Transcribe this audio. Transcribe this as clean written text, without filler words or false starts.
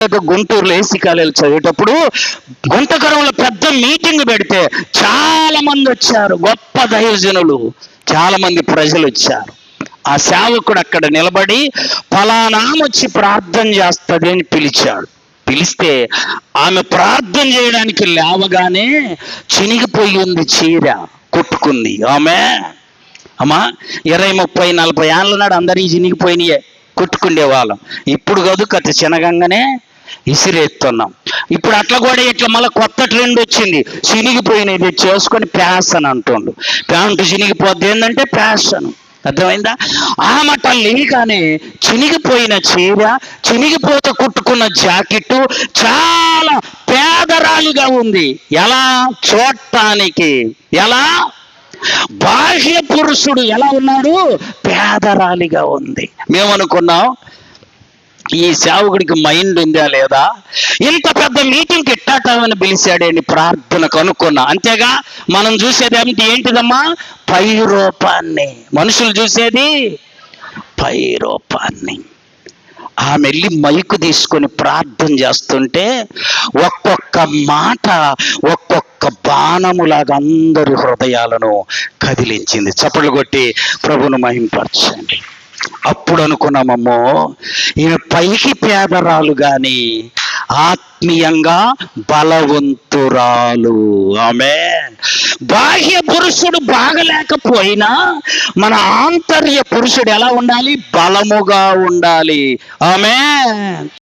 గుంటూరులో ఏసీ కాలేజీలో చదివేటప్పుడు గుంటకరంలో పెద్ద మీటింగ్ పెడితే చాలా మంది వచ్చారు. గొప్ప దైవజనులు, చాలా మంది ప్రజలు వచ్చారు. ఆ సేవకుడు అక్కడ నిలబడి ఫలానా వచ్చి ప్రార్థన చేస్తుంది అని పిలిచాడు. పిలిస్తే ఆమె ప్రార్థన చేయడానికి లేవగానే చినిగిపోయి ఉంది, చీర కొట్టుకుంది. అమ్మా 20, 30, 40 ఏళ్ళ నాడు అందరి చినిగిపోయినాయే, కొట్టుకుండే వాళ్ళం. ఇప్పుడు కాదు, కథ చినగంగానే ఇసిరేస్తున్నాం. ఇప్పుడు అట్లా కూడా ఇట్లా మళ్ళీ కొత్త ట్రెండ్ వచ్చింది, చినిగిపోయినది చేసుకొని ఫ్యాషన్ అంటుండు. ప్యాంటు చినిగిపోద్ది ఏంటంటే ఫ్యాషన్, అర్థమైందా? ఆ మట లేగానే చినిగిపోయిన చీర, చినిగిపోతే కుట్టుకున్న జాకెట్టు చాలా పేదరాలుగా ఉంది. ఎలా చూడటానికి, ఎలా బాహ్య పురుషుడు ఎలా ఉన్నాడు, పేదరాలిగా ఉంది. మేమనుకున్నాం ఈ సేవకుడికి మైండ్ ఉందా లేదా, ఇంత పెద్ద మీటింగ్కి ఎట్టాటామని పిలిచాడేంటి ప్రార్థనకు అనుకున్నా. అంతేగా మనం చూసేది ఏంటిదమ్మా, పై రూపాన్ని. మనుషులు చూసేది పై రూపాన్ని. ఆమె వెళ్ళి మైకు తీసుకొని ప్రార్థన చేస్తుంటే ఒక్కొక్క మాట ఒక్కొక్క బాణములాగా అందరి హృదయాలను కదిలించింది. చప్పట్లు కొట్టి ప్రభువును మహింపరచండి. అప్పుడు అనుకున్నామమ్మో, ఈమె పైకి పేదరాలు కానీ ఆత్మీయంగా బలవంతురాలు. ఆమేన్. బాహ్య పురుషుడు బాగలేకపోయినా మన ఆంతర్య పురుషుడు ఎలా ఉండాలి, బలముగా ఉండాలి. ఆమేన్.